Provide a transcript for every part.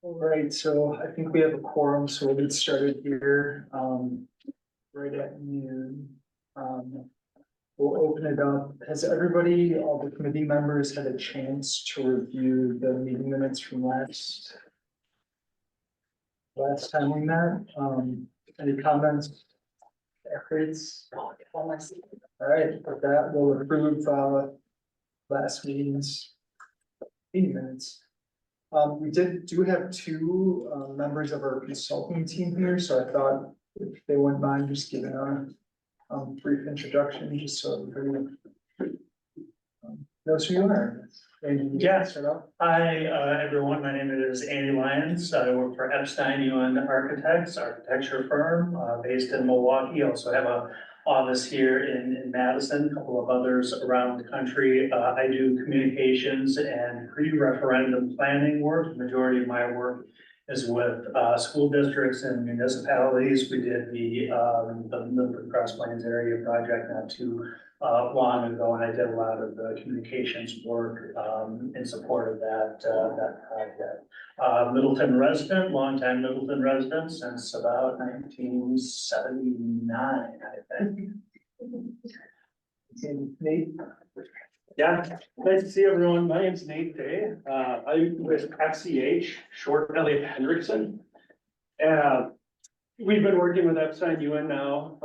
All right, so I think we have a quorum, so we'll get started here, right at noon. We'll open it up. Has everybody, all the committee members had a chance to review the meeting minutes from last time we met? Any comments? Efforts? All right, with that, we'll approve, last meeting's meeting minutes. We do have two members of our consulting team here, so I thought if they wouldn't mind just giving a brief introduction, just so everybody knows who you are. And Yeah. start off. Hi, everyone. My name is Andy Lyons. I work for Epstein UN Architects, architecture firm based in Milwaukee. Also have a office here in Madison, a couple of others around the country. I do communications and pre-referendum planning work. The majority of my work is with school districts and municipalities. We did the Middleton Cross Plains area project not too long ago, and I did a lot of the communications work in support of that project. Middleton resident, longtime Middleton resident since about 1979, I think. And Nate, Yeah, nice to see everyone. My name's Nate Day. I'm with FCH, short Elliott Hendrickson. We've been working with Epstein UN now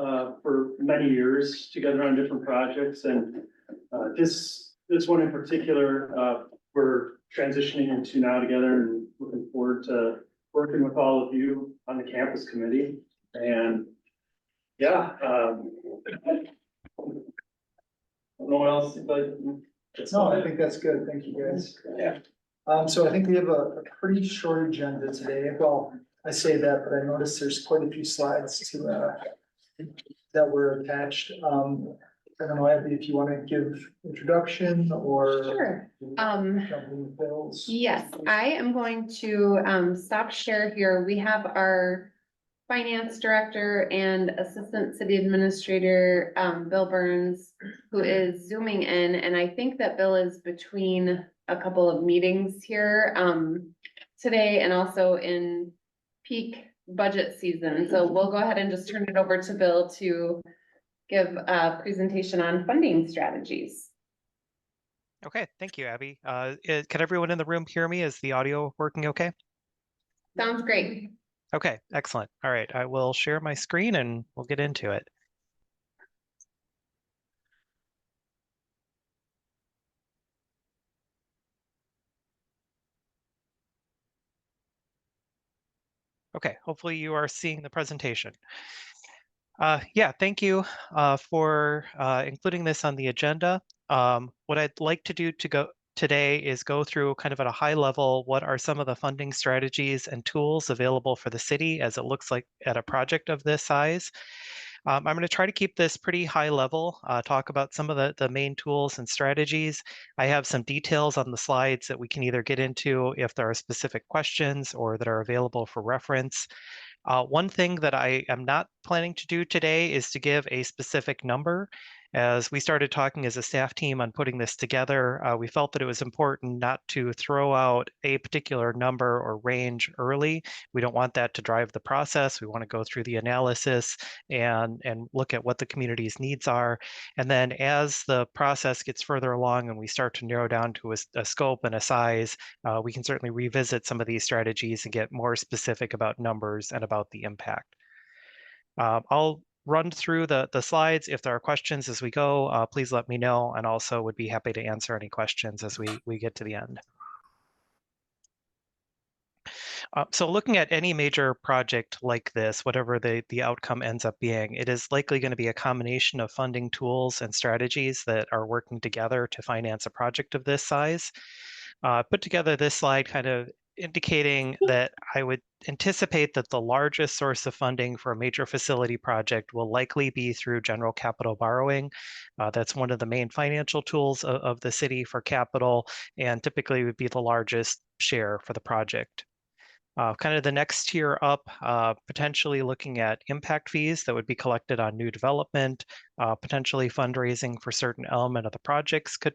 for many years together on different projects, and this one in particular we're transitioning into now together, and looking forward to working with all of you on the campus committee. And yeah, I don't know what else, but no, I think that's good. Thank you, guys. Yeah. So I think we have a pretty short agenda today. Well, I say that, but I noticed there's quite a few slides to that were attached. I don't know, Abby, if you want to give introduction or Sure. jump in with bills. Yes, I am going to stop share here. We have our finance director and assistant city administrator, Bill Burns, who is zooming in, and I think that Bill is between a couple of meetings here today and also in peak budget season. So we'll go ahead and just turn it over to Bill to give a presentation on funding strategies. Okay, thank you, Abby. Can everyone in the room hear me? Is the audio working okay? Sounds great. Okay, excellent. All right, I will share my screen and we'll get into it. Okay, hopefully you are seeing the presentation. Yeah, thank you for including this on the agenda. What I'd like to do today is go through kind of at a high level, what are some of the funding strategies and tools available for the city as it looks like at a project of this size. I'm going to try to keep this pretty high level, talk about some of the main tools and strategies. I have some details on the slides that we can either get into if there are specific questions or that are available for reference. One thing that I am not planning to do today is to give a specific number. As we started talking as a staff team on putting this together, we felt that it was important not to throw out a particular number or range early. We don't want that to drive the process. We want to go through the analysis and look at what the community's needs are. And then as the process gets further along and we start to narrow down to a scope and a size, we can certainly revisit some of these strategies and get more specific about numbers and about the impact. I'll run through the slides. If there are questions as we go, please let me know, and also would be happy to answer any questions as we get to the end. So looking at any major project like this, whatever the outcome ends up being, it is likely going to be a combination of funding tools and strategies that are working together to finance a project of this size. Put together this slide kind of indicating that I would anticipate that the largest source of funding for a major facility project will likely be through general capital borrowing. That's one of the main financial tools of the city for capital, and typically would be the largest share for the project. Kind of the next tier up, potentially looking at impact fees that would be collected on new development, potentially fundraising for certain element of the projects could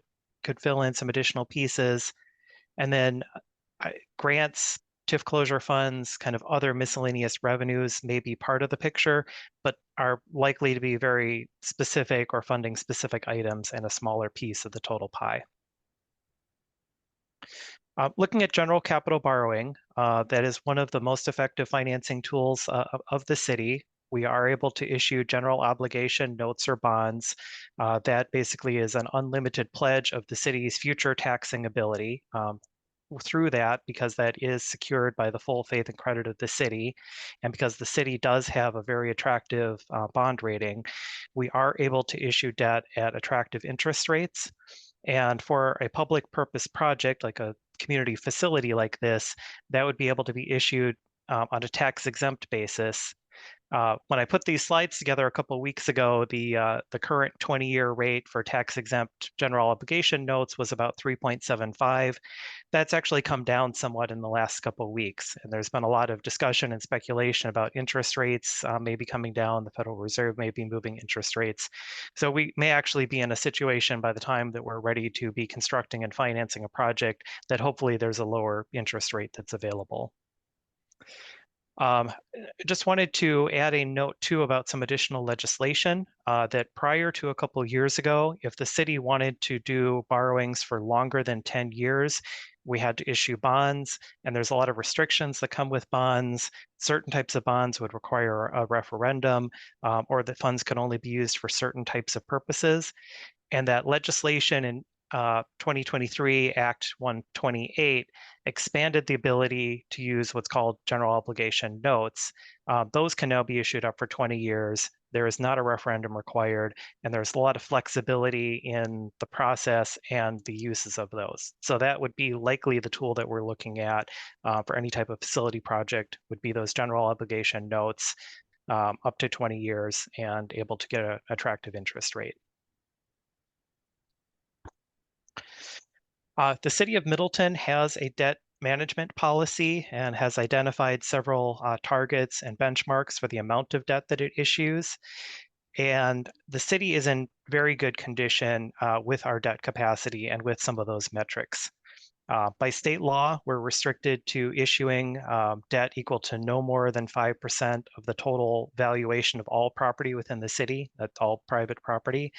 fill in some additional pieces. And then grants TIF closure funds, kind of other miscellaneous revenues may be part of the picture, but are likely to be very specific or funding specific items and a smaller piece of the total pie. Looking at general capital borrowing, that is one of the most effective financing tools of the city. We are able to issue general obligation notes or bonds. That basically is an unlimited pledge of the city's future taxing ability. Through that, because that is secured by the full faith and credit of the city, and because the city does have a very attractive bond rating, we are able to issue debt at attractive interest rates. And for a public purpose project like a community facility like this, that would be able to be issued on a tax exempt basis. When I put these slides together a couple of weeks ago, the current 20-year rate for tax exempt general obligation notes was about 3.75. That's actually come down somewhat in the last couple of weeks. And there's been a lot of discussion and speculation about interest rates maybe coming down. The Federal Reserve may be moving interest rates. So we may actually be in a situation by the time that we're ready to be constructing and financing a project that hopefully there's a lower interest rate that's available. Just wanted to add a note too about some additional legislation that prior to a couple of years ago, if the city wanted to do borrowings for longer than 10 years, we had to issue bonds, and there's a lot of restrictions that come with bonds. Certain types of bonds would require a referendum, or the funds could only be used for certain types of purposes. And that legislation in 2023 Act 128 expanded the ability to use what's called general obligation notes. Those can now be issued up for 20 years. There is not a referendum required, and there's a lot of flexibility in the process and the uses of those. So that would be likely the tool that we're looking at for any type of facility project, would be those general obligation notes up to 20 years and able to get an attractive interest rate. The city of Middleton has a debt management policy and has identified several targets and benchmarks for the amount of debt that it issues. And the city is in very good condition with our debt capacity and with some of those metrics. By state law, we're restricted to issuing debt equal to no more than 5% of the total valuation of all property within the city. That's all private property.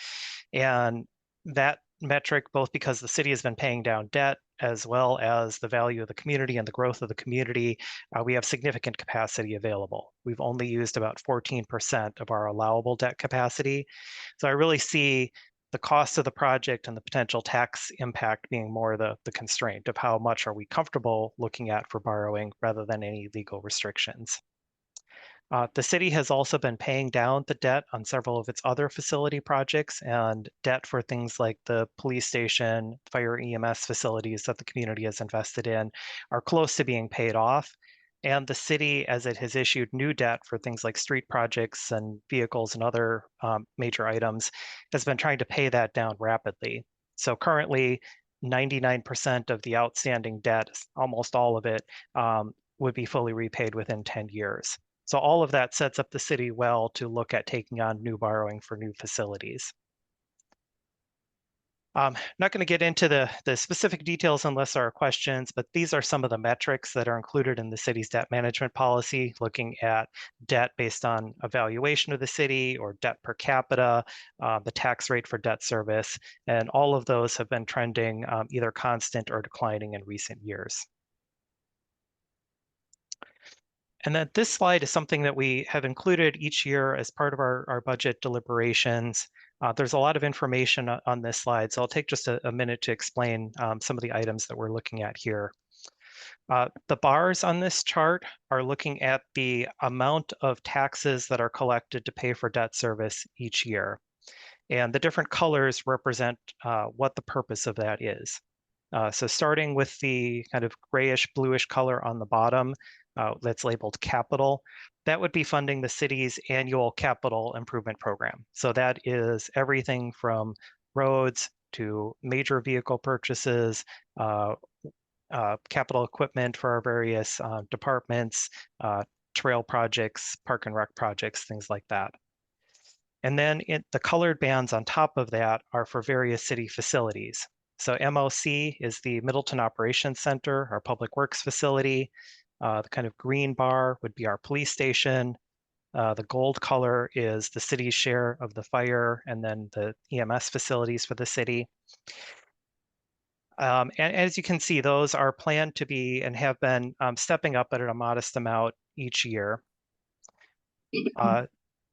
And that metric, both because the city has been paying down debt as well as the value of the community and the growth of the community, we have significant capacity available. We've only used about 14% of our allowable debt capacity. So I really see the cost of the project and the potential tax impact being more the constraint of how much are we comfortable looking at for borrowing rather than any legal restrictions. The city has also been paying down the debt on several of its other facility projects, and debt for things like the police station, fire EMS facilities that the community has invested in are close to being paid off. And the city, as it has issued new debt for things like street projects and vehicles and other major items, has been trying to pay that down rapidly. So currently, 99% of the outstanding debt, almost all of it, would be fully repaid within 10 years. So all of that sets up the city well to look at taking on new borrowing for new facilities. Not going to get into the specific details unless there are questions, but these are some of the metrics that are included in the city's debt management policy, looking at debt based on evaluation of the city or debt per capita, the tax rate for debt service, and all of those have been trending either constant or declining in recent years. And then this slide is something that we have included each year as part of our budget deliberations. There's a lot of information on this slide, so I'll take just a minute to explain some of the items that we're looking at here. The bars on this chart are looking at the amount of taxes that are collected to pay for debt service each year. And the different colors represent what the purpose of that is. So starting with the kind of grayish bluish color on the bottom, that's labeled capital, that would be funding the city's annual capital improvement program. So that is everything from roads to major vehicle purchases, capital equipment for our various departments, trail projects, park and rec projects, things like that. And then the colored bands on top of that are for various city facilities. So MOC is the Middleton Operations Center, our public works facility. The kind of green bar would be our police station. The gold color is the city's share of the fire and then the EMS facilities for the city. And as you can see, those are planned to be and have been stepping up at a modest amount each year.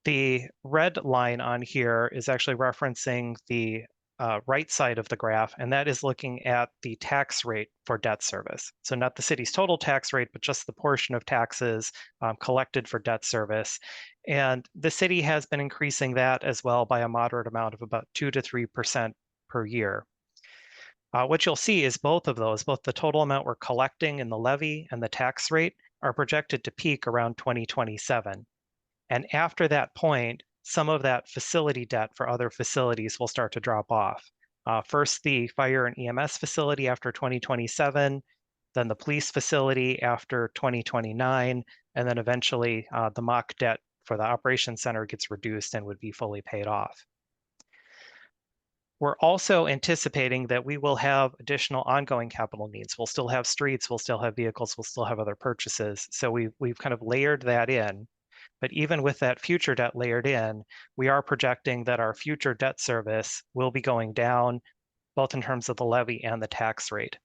The red line on here is actually referencing the right side of the graph, and that is looking at the tax rate for debt service. So not the city's total tax rate, but just the portion of taxes collected for debt service. And the city has been increasing that as well by a moderate amount of about 2 to 3% per year. What you'll see is both of those, both the total amount we're collecting in the levy and the tax rate, are projected to peak around 2027. And after that point, some of that facility debt for other facilities will start to drop off. First, the fire and EMS facility after 2027, then the police facility after 2029, and then eventually the mock debt for the operations center gets reduced and would be fully paid off. We're also anticipating that we will have additional ongoing capital needs. We'll still have streets, we'll still have vehicles, we'll still have other purchases. So we've kind of layered that in. But even with that future debt layered in, we are projecting that our future debt service will be going down, both in terms of the levy and the tax rate.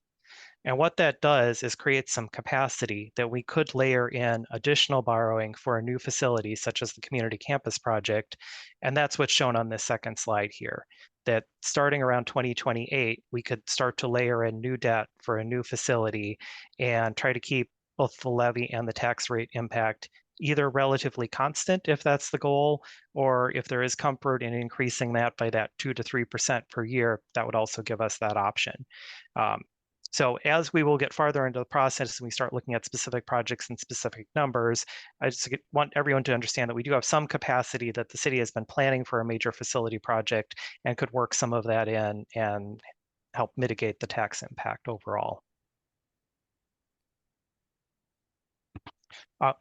And what that does is create some capacity that we could layer in additional borrowing for a new facility, such as the community campus project. And that's what's shown on this second slide here, that starting around 2028, we could start to layer in new debt for a new facility and try to keep both the levy and the tax rate impact either relatively constant if that's the goal, or if there is comfort in increasing that by that 2 to 3% per year, that would also give us that option. So as we will get farther into the process and we start looking at specific projects and specific numbers, I just want everyone to understand that we do have some capacity that the city has been planning for a major facility project and could work some of that in and help mitigate the tax impact overall.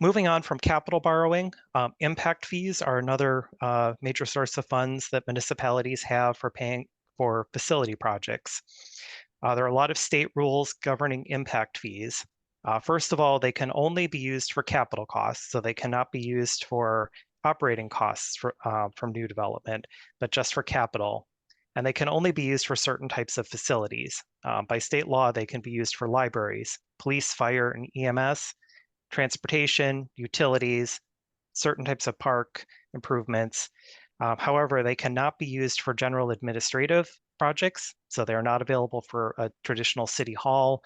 Moving on from capital borrowing, impact fees are another major source of funds that municipalities have for paying for facility projects. There are a lot of state rules governing impact fees. First of all, they can only be used for capital costs, so they cannot be used for operating costs from new development, but just for capital. And they can only be used for certain types of facilities. By state law, they can be used for libraries, police, fire, and EMS, transportation, utilities, certain types of park improvements. However, they cannot be used for general administrative projects, so they are not available for a traditional city hall.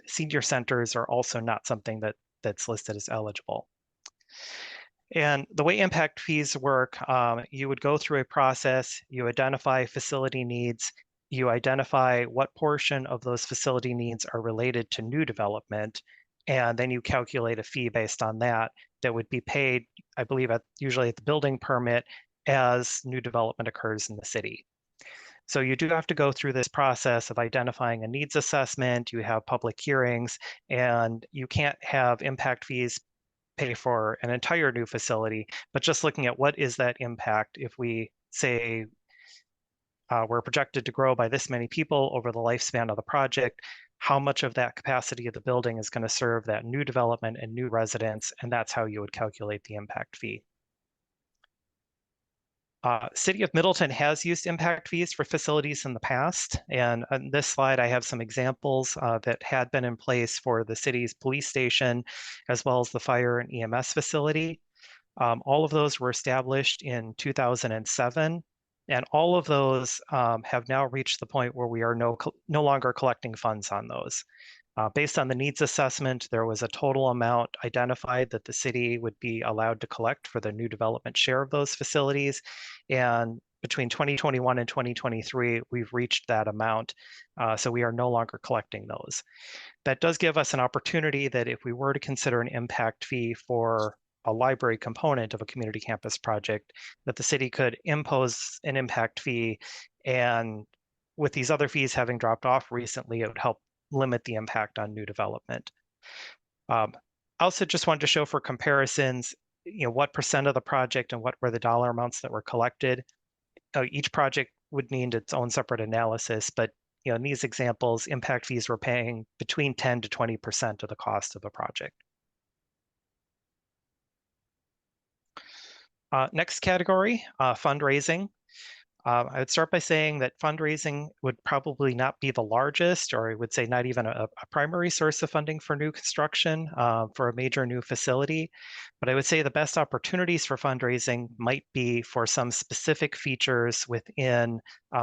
Senior centers are also not something that's listed as eligible. And the way impact fees work, you would go through a process, you identify facility needs, you identify what portion of those facility needs are related to new development, and then you calculate a fee based on that would be paid, I believe, usually at the building permit as new development occurs in the city. So you do have to go through this process of identifying a needs assessment, you have public hearings, and you can't have impact fees pay for an entire new facility, but just looking at what is that impact if we say we're projected to grow by this many people over the lifespan of the project, how much of that capacity of the building is going to serve that new development and new residents, and that's how you would calculate the impact fee. City of Middleton has used impact fees for facilities in the past, and on this slide I have some examples that had been in place for the city's police station, as well as the fire and EMS facility. All of those were established in 2007, and all of those have now reached the point where we are no longer collecting funds on those. Based on the needs assessment, there was a total amount identified that the city would be allowed to collect for the new development share of those facilities. And between 2021 and 2023, we've reached that amount. So we are no longer collecting those. That does give us an opportunity that if we were to consider an impact fee for a library component of a community campus project, that the city could impose an impact fee. And with these other fees having dropped off recently, it would help limit the impact on new development. I also just wanted to show for comparisons, what percent of the project and what were the dollar amounts that were collected. Each project would need its own separate analysis, but in these examples, impact fees were paying between 10 to 20% of the cost of a project. Next category, fundraising. I would start by saying that fundraising would probably not be the largest, or I would say not even a primary source of funding for new construction for a major new facility. But I would say the best opportunities for fundraising might be for some specific features within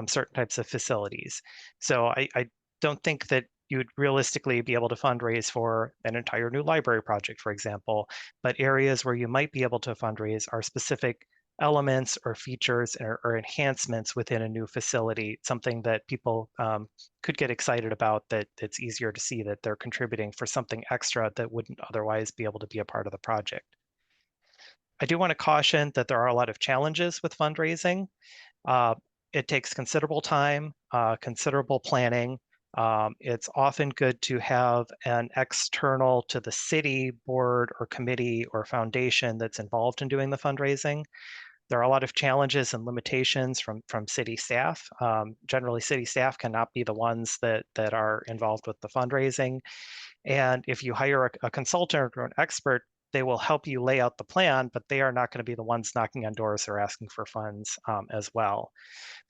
certain types of facilities. So I don't think that you would realistically be able to fundraise for an entire new library project, for example, but areas where you might be able to fundraise are specific elements or features or enhancements within a new facility, something that people could get excited about, that it's easier to see that they're contributing for something extra that wouldn't otherwise be able to be a part of the project. I do want to caution that there are a lot of challenges with fundraising. It takes considerable time, considerable planning. It's often good to have an external to the city board or committee or foundation that's involved in doing the fundraising. There are a lot of challenges and limitations from city staff. Generally, city staff cannot be the ones that are involved with the fundraising. And if you hire a consultant or an expert, they will help you lay out the plan, but they are not going to be the ones knocking on doors or asking for funds as well.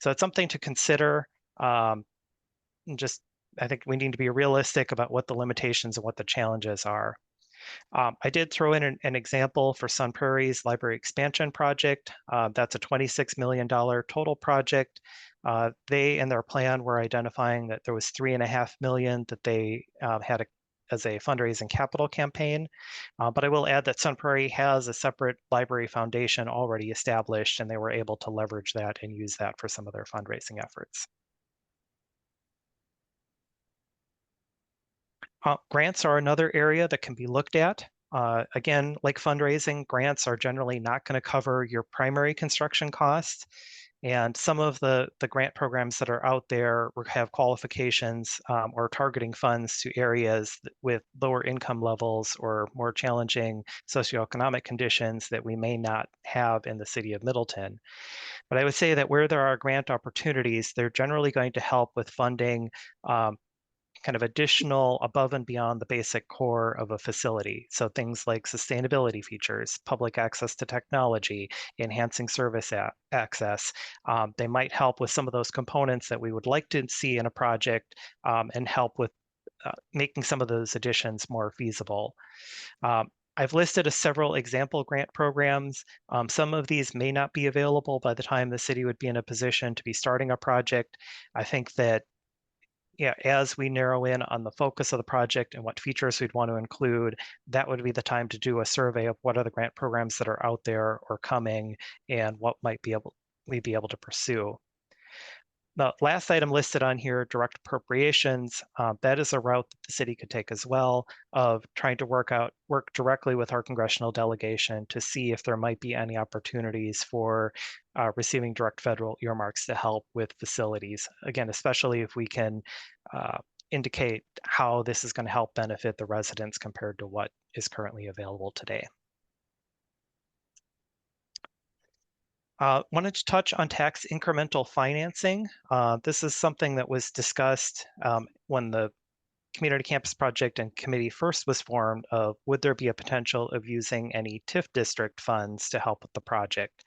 So it's something to consider. Just, I think we need to be realistic about what the limitations and what the challenges are. I did throw in an example for Sun Prairie's library expansion project. That's a $26 million total project. They, in their plan, were identifying that there was $3.5 million that they had as a fundraising capital campaign. But I will add that Sun Prairie has a separate library foundation already established, and they were able to leverage that and use that for some of their fundraising efforts. Grants are another area that can be looked at. Again, like fundraising, grants are generally not going to cover your primary construction costs. And some of the grant programs that are out there have qualifications or targeting funds to areas with lower income levels or more challenging socioeconomic conditions that we may not have in the city of Middleton. But I would say that where there are grant opportunities, they're generally going to help with funding kind of additional above and beyond the basic core of a facility. So things like sustainability features, public access to technology, enhancing service access. They might help with some of those components that we would like to see in a project and help with making some of those additions more feasible. I've listed several example grant programs. Some of these may not be available by the time the city would be in a position to be starting a project. I think that as we narrow in on the focus of the project and what features we'd want to include, that would be the time to do a survey of what are the grant programs that are out there or coming and what might we'd be able to pursue. The last item listed on here, direct appropriations, that is a route that the city could take as well, of trying to work directly with our congressional delegation to see if there might be any opportunities for receiving direct federal earmarks to help with facilities. Again, especially if we can indicate how this is going to help benefit the residents compared to what is currently available today. Wanted to touch on tax incremental financing. This is something that was discussed when the Community Campus Project and Committee first was formed of would there be a potential of using any TIF district funds to help with the project?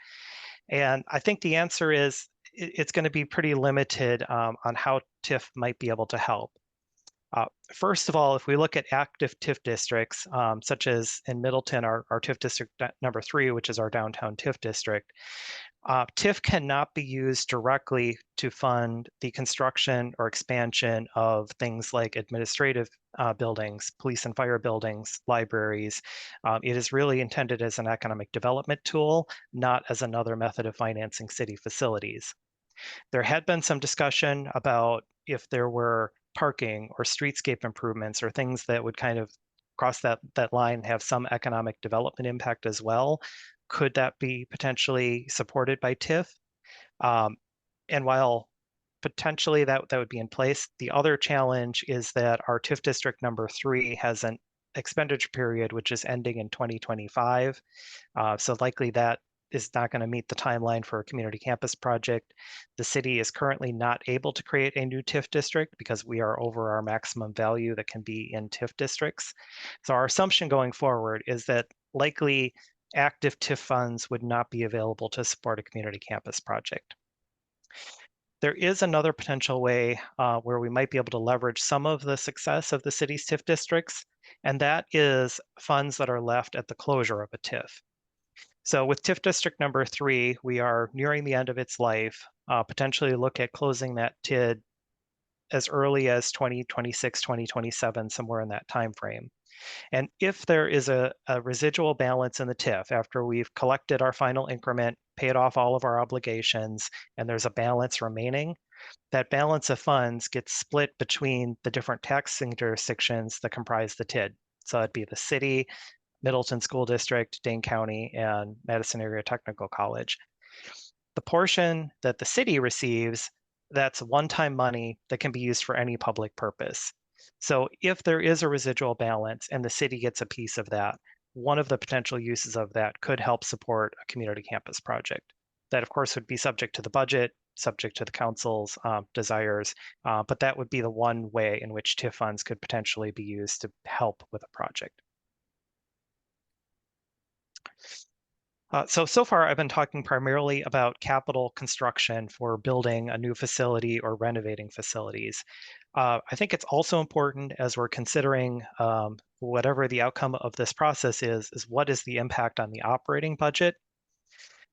And I think the answer is it's going to be pretty limited on how TIF might be able to help. First of all, if we look at active TIF districts, such as in Middleton, our TIF district number 3, which is our downtown TIF district, TIF cannot be used directly to fund the construction or expansion of things like administrative buildings, police and fire buildings, libraries. It is really intended as an economic development tool, not as another method of financing city facilities. There had been some discussion about if there were parking or streetscape improvements or things that would kind of cross that line, have some economic development impact as well. Could that be potentially supported by TIF? And while potentially that would be in place, the other challenge is that our TIF district number 3 has an expenditure period which is ending in 2025. So likely that is not going to meet the timeline for a community campus project. The city is currently not able to create a new TIF district because we are over our maximum value that can be in TIF districts. So our assumption going forward is that likely active TIF funds would not be available to support a community campus project. There is another potential way where we might be able to leverage some of the success of the city's TIF districts, and that is funds that are left at the closure of a TIF. So with TIF district number 3, we are nearing the end of its life, potentially look at closing that TID as early as 2026, 2027, somewhere in that time frame. And if there is a residual balance in the TIF after we've collected our final increment, paid off all of our obligations, and there's a balance remaining, that balance of funds gets split between the different taxing jurisdictions that comprise the TID. So it'd be the city, Middleton School District, Dane County, and Madison Area Technical College. The portion that the city receives, that's one-time money that can be used for any public purpose. So if there is a residual balance and the city gets a piece of that, one of the potential uses of that could help support a community campus project. That, of course, would be subject to the budget, subject to the council's desires, but that would be the one way in which TIF funds could potentially be used to help with a project. So far, I've been talking primarily about capital construction for building a new facility or renovating facilities. I think it's also important as we're considering whatever the outcome of this process is what is the impact on the operating budget?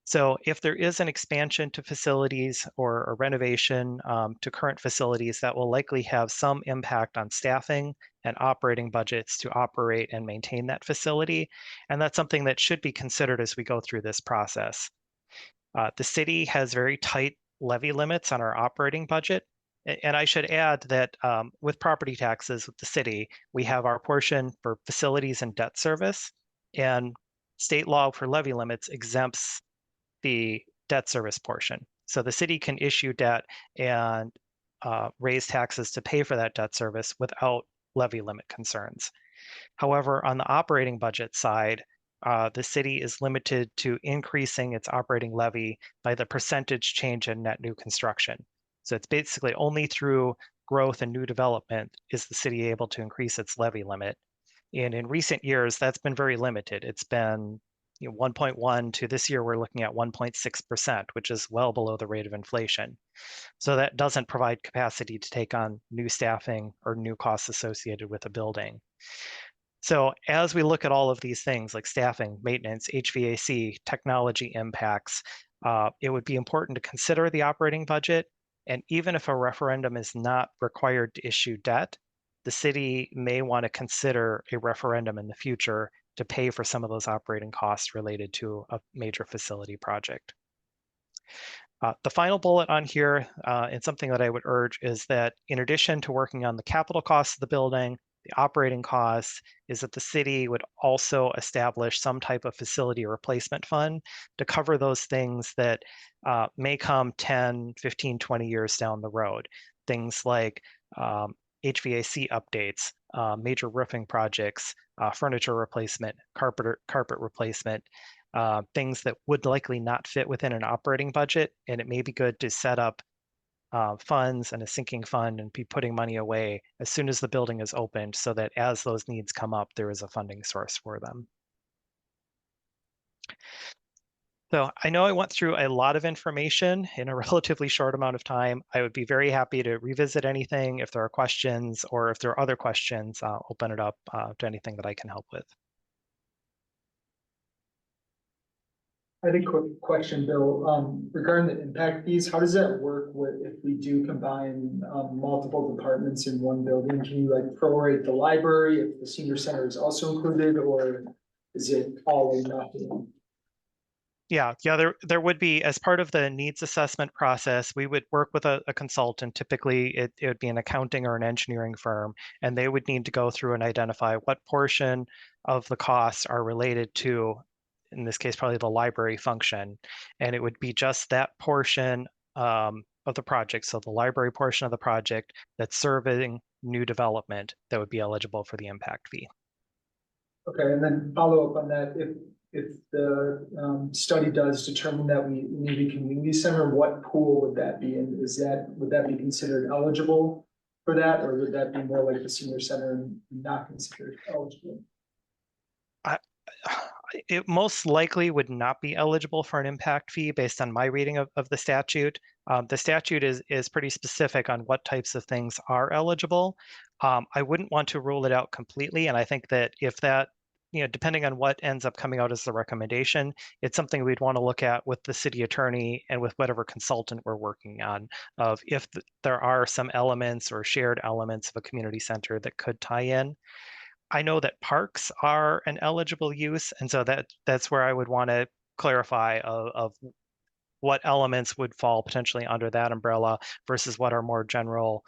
So if there is an expansion to facilities or a renovation to current facilities, that will likely have some impact on staffing and operating budgets to operate and maintain that facility. And that's something that should be considered as we go through this process. The city has very tight levy limits on our operating budget. And I should add that with property taxes with the city, we have our portion for facilities and debt service, and state law for levy limits exempts the debt service portion. So the city can issue debt and raise taxes to pay for that debt service without levy limit concerns. However, on the operating budget side, the city is limited to increasing its operating levy by the percentage change in net new construction. So it's basically only through growth and new development is the city able to increase its levy limit. And in recent years, that's been very limited. It's been 1.1 to this year, we're looking at 1.6%, which is well below the rate of inflation. So that doesn't provide capacity to take on new staffing or new costs associated with a building. So as we look at all of these things like staffing, maintenance, HVAC, technology impacts, it would be important to consider the operating budget. And even if a referendum is not required to issue debt, the city may want to consider a referendum in the future to pay for some of those operating costs related to a major facility project. The final bullet on here, and something that I would urge, is that in addition to working on the capital costs of the building, the operating costs, is that the city would also establish some type of facility replacement fund to cover those things that may come 10, 15, 20 years down the road. Things like HVAC updates, major roofing projects, furniture replacement, carpet replacement, things that would likely not fit within an operating budget. And it may be good to set up funds and a sinking fund and be putting money away as soon as the building is opened so that as those needs come up, there is a funding source for them. So I know I went through a lot of information in a relatively short amount of time. I would be very happy to revisit anything if there are questions, or if there are other questions, I'll open it up to anything that I can help with. I had a quick question, Bill, regarding the impact fees. How does that work if we do combine multiple departments in one building? Can you like prorate the library if the senior center is also included, or is it all or nothing? Yeah, there would be, as part of the needs assessment process, we would work with a consultant. Typically, it would be an accounting or an engineering firm, and they would need to go through and identify what portion of the costs are related to, in this case, probably the library function. And it would be just that portion of the project, so the library portion of the project that's serving new development, that would be eligible for the impact fee. Okay, and then follow up on that, if the study does determine that we need a community center, what pool would that be in? Would that be considered eligible for that, or would that be more like the senior center and not considered eligible? it most likely would not be eligible for an impact fee based on my reading of the statute. The statute is pretty specific on what types of things are eligible. I wouldn't want to rule it out completely, and I think that if that, depending on what ends up coming out as the recommendation, it's something we'd want to look at with the city attorney and with whatever consultant we're working on, of if there are some elements or shared elements of a community center that could tie in. I know that parks are an eligible use, and so that's where I would want to clarify of what elements would fall potentially under that umbrella versus what are more general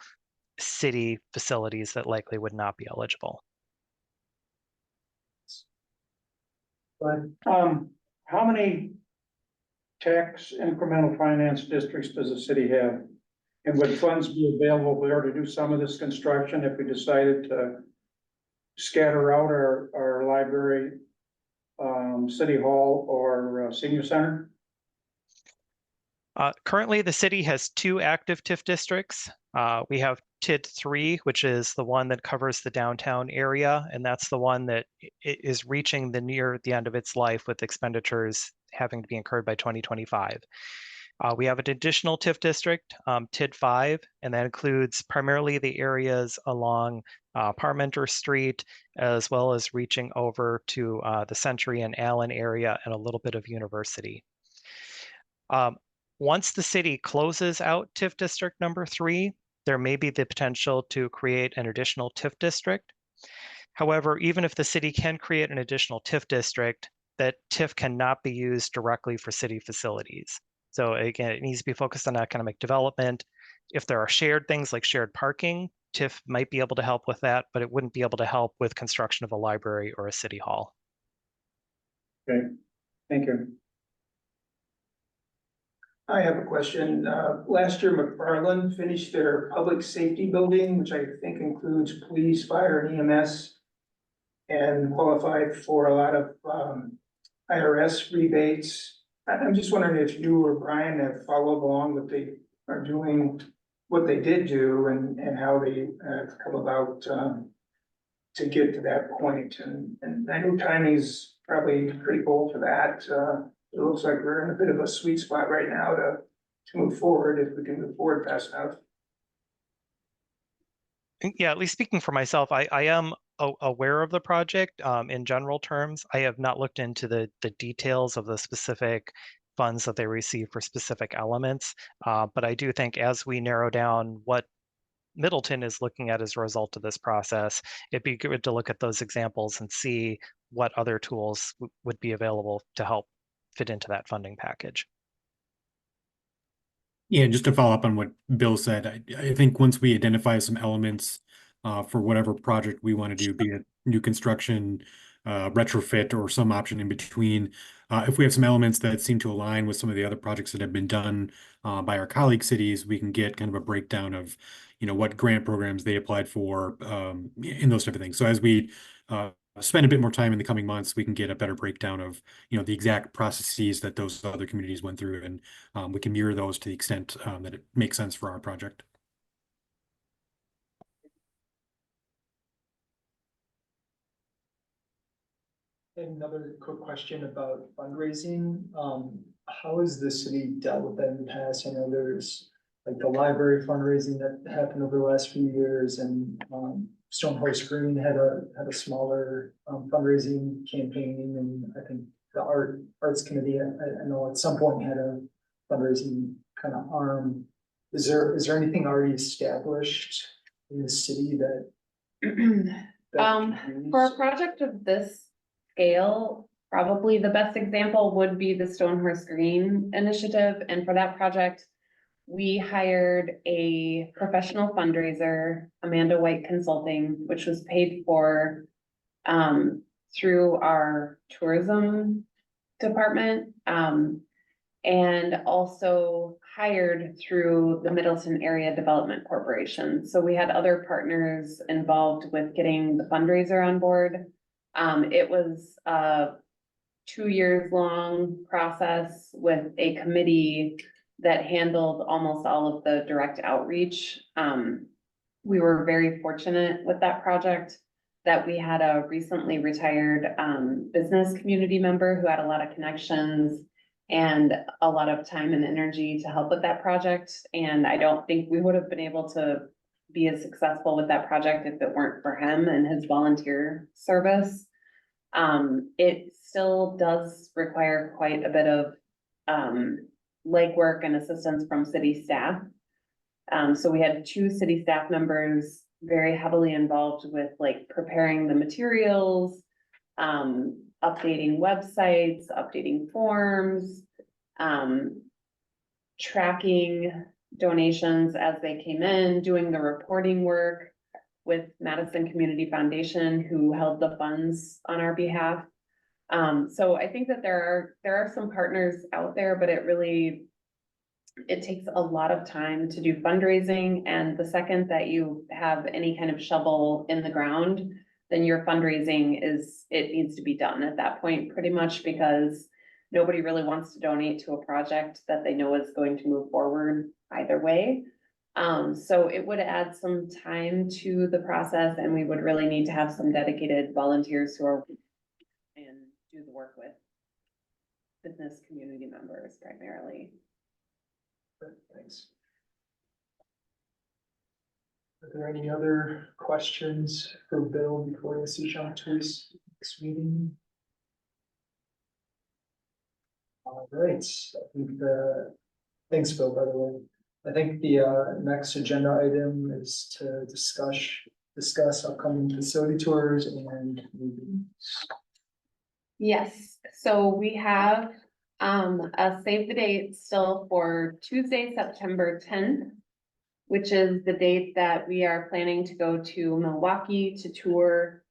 city facilities that likely would not be eligible. But How many tax incremental finance districts does the city have? And would funds be available there to do some of this construction if we decided to scatter out our library, city hall, or senior center? Currently, the city has 2 active TIF districts. We have TID 3, which is the one that covers the downtown area, and that's the one that is reaching near the end of its life with expenditures having to be incurred by 2025. We have an additional TIF district, TID 5, and that includes primarily the areas along Parmenter Street, as well as reaching over to the Century and Allen area and a little bit of University. Once the city closes out TIF district number 3, there may be the potential to create an additional TIF district. However, even if the city can create an additional TIF district, that TIF cannot be used directly for city facilities. So again, it needs to be focused on economic development. If there are shared things like shared parking, TIF might be able to help with that, but it wouldn't be able to help with construction of a library or a city hall. Okay, thank you. I have a question. Last year, McFarland finished their public safety building, which I think includes police, fire, and EMS, and qualified for a lot of IRS rebates. I'm just wondering if you or Brian have followed along what they are doing, what they did do, and how they come about to get to that point. And I know timing's probably critical for that. It looks like we're in a bit of a sweet spot right now to move forward, if we can move forward fast enough. Yeah, at least speaking for myself, I am aware of the project in general terms. I have not looked into the details of the specific funds that they receive for specific elements, but I do think as we narrow down what Middleton is looking at as a result of this process, it'd be good to look at those examples and see what other tools would be available to help fit into that funding package. Yeah, just to follow up on what Bill said, I think once we identify some elements for whatever project we want to do, be it new construction, retrofit, or some option in between, if we have some elements that seem to align with some of the other projects that have been done by our colleague cities, we can get kind of a breakdown of, what grant programs they applied for, and those type of things. So as we spend a bit more time in the coming months, we can get a better breakdown of, the exact processes that those other communities went through, and we can mirror those to the extent that it makes sense for our project. another quick question about fundraising. How has the city dealt with that in the past? I know there's like the library fundraising that happened over the last few years, and Stonehorse Green had a smaller fundraising campaign, and I think the arts committee, I know at some point had a fundraising kind of arm. Is there anything already established in the city that? For a project of this scale, probably the best example would be the Stonehorse Green initiative, and for that project, we hired a professional fundraiser, Amanda White Consulting, which was paid for through our tourism department, and also hired through the Middleton Area Development Corporation. So we had other partners involved with getting the fundraiser on board. It was a 2 years long process with a committee that handled almost all of the direct outreach. We were very fortunate with that project. that we had a recently retired business community member who had a lot of connections and a lot of time and energy to help with that project. And I don't think we would have been able to be as successful with that project if it weren't for him and his volunteer service. It still does require quite a bit of legwork and assistance from city staff. So we had 2 city staff members very heavily involved with like preparing the materials, updating websites, updating forms, tracking donations as they came in, doing the reporting work with Madison Community Foundation, who held the funds on our behalf. So I think that there are some partners out there, but it takes a lot of time to do fundraising, and the second that you have any kind of shovel in the ground, then your fundraising it needs to be done at that point pretty much, because nobody really wants to donate to a project that they know is going to move forward either way. So it would add some time to the process, and we would really need to have some dedicated volunteers who are and do the work with business community members primarily. Thanks. Are there any other questions for Bill before I see Sean to his next meeting? All right, I think thanks, Bill, by the way. I think the next agenda item is to discuss upcoming facility tours and meetings. Yes, so we have a save the date still for Tuesday, September 10th, which is the date that we are planning to go to Milwaukee to tour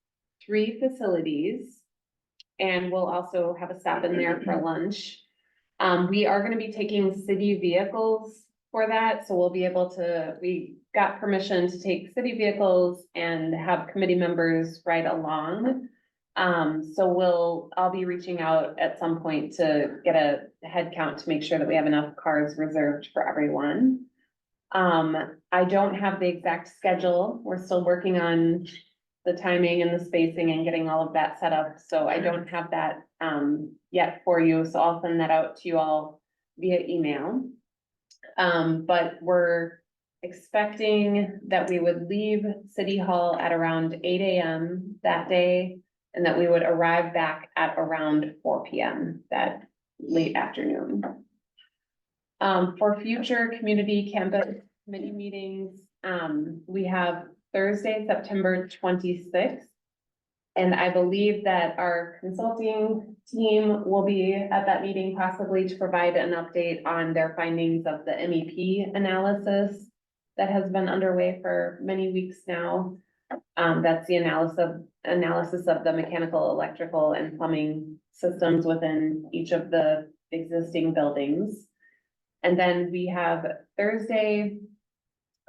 3 facilities. And we'll also have a stop in there for lunch. We are gonna be taking city vehicles for that, so we'll be able to, we got permission to take city vehicles and have committee members ride along. So I'll be reaching out at some point to get a head count to make sure that we have enough cars reserved for everyone. I don't have the exact schedule. We're still working on the timing and the spacing and getting all of that set up. So I don't have that, yet for you. So I'll send that out to you all via email. But we're expecting that we would leave City Hall at around 8 a.m. that day, and that we would arrive back at around 4 p.m. that late afternoon. For future community campus committee meetings, we have Thursday, September 26th. And I believe that our consulting team will be at that meeting possibly to provide an update on their findings of the MEP analysis that has been underway for many weeks now. That's the analysis of the mechanical, electrical, and plumbing systems within each of the existing buildings. And then we have Thursday,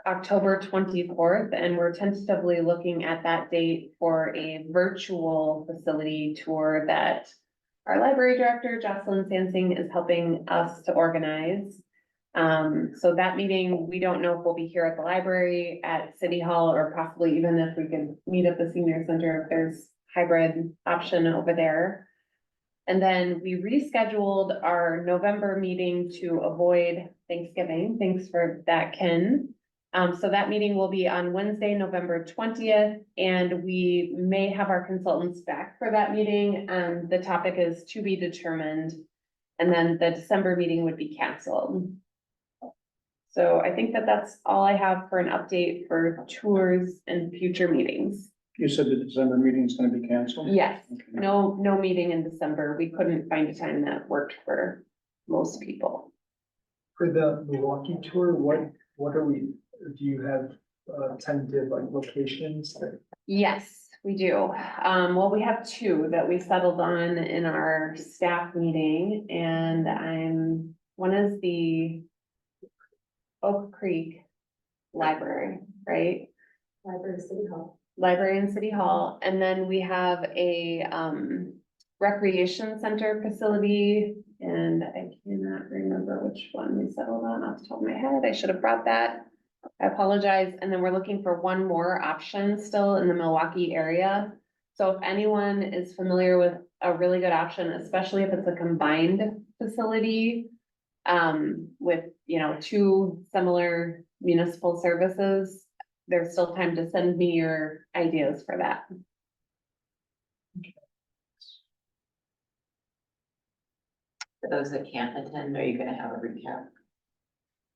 October 24th, and we're tentatively looking at that date for a virtual facility tour that our library director, Jocelyn Sansing, is helping us to organize. So that meeting, we don't know if we'll be here at the library, at City Hall, or possibly even if we can meet at the senior center, if there's hybrid option over there. And then we rescheduled our November meeting to avoid Thanksgiving. Thanks for that, Ken. So that meeting will be on Wednesday, November 20th, and we may have our consultants back for that meeting. The topic is to be determined, and then the December meeting would be canceled. So I think that that's all I have for an update for tours and future meetings. You said the December meeting is gonna be canceled? Yes, Okay. no meeting in December. We couldn't find a time that worked for most people. For the Milwaukee tour, what are we, do you have tentative like locations that? Yes, we do. Well, we have 2 that we settled on in our staff meeting, and one is the Oak Creek Library, right? Library City Hall. Library and City Hall, and then we have a recreation center facility, and I cannot remember which one we settled on off the top of my head. I should have brought that. I apologize, and then we're looking for one more option still in the Milwaukee area. So if anyone is familiar with a really good option, especially if it's a combined facility, with, you know, two similar municipal services, there's still time to send me your ideas for that. For those that can't attend, are you gonna have a recap?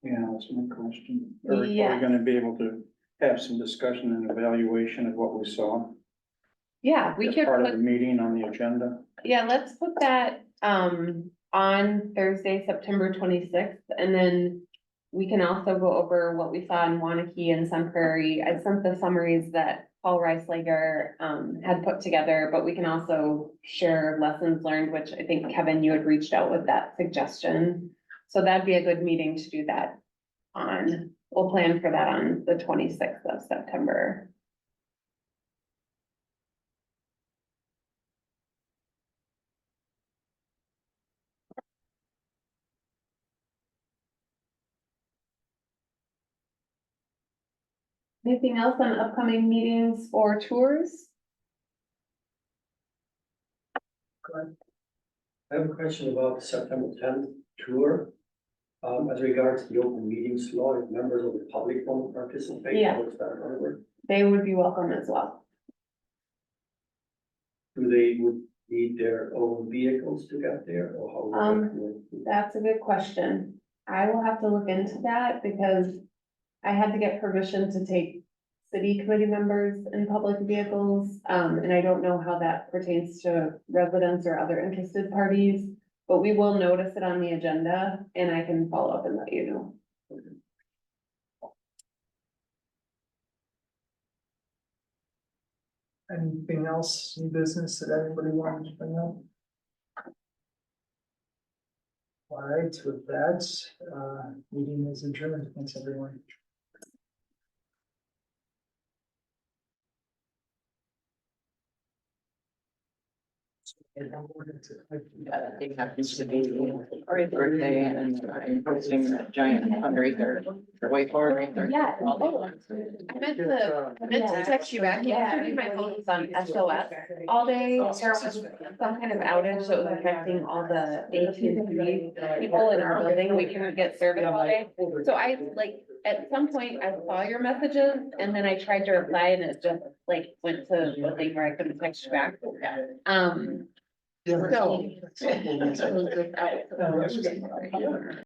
Yeah, that's my question. Are we Yeah. gonna be able to have some discussion and evaluation of what we saw? Yeah, we As could part of the put, meeting on the agenda? yeah, let's put that, on Thursday, September 26th, and then we can also go over what we saw in Wanakee and Sun Prairie. I sent the summaries that Paul Reislager, had put together, but we can also share lessons learned, which I think, Kevin, you had reached out with that suggestion. So that'd be a good meeting to do that on. We'll plan for that on the 26th of September. Anything else on upcoming meetings or tours? I have a question about the September tenth tour. As regards the open meetings law, if members of the public want to participate, Yeah. how is that gonna work? They would be welcome as well. Do they would need their own vehicles to get there, or how? would that work? That's a good question. I will have to look into that because I had to get permission to take city committee members in public vehicles. And I don't know how that pertains to residents or other interested parties. But we will notice it on the agenda and I can follow up and let you know. Anything else in business that everybody wanted to bring up? All right, with that, meeting is adjourned. Thanks, everyone. It happens to be our birthday and I'm hosting a giant fundraiser for Way Forward. Way Forward. Yeah. I meant to text you back. Yesterday, my phone was on SOS all day. There was some kind of outage that was affecting all the AT&T people in our building. We couldn't get service all day. So I like, at some point I saw your messages and then I tried to reply and it just like went to the thing where I couldn't text you back. So.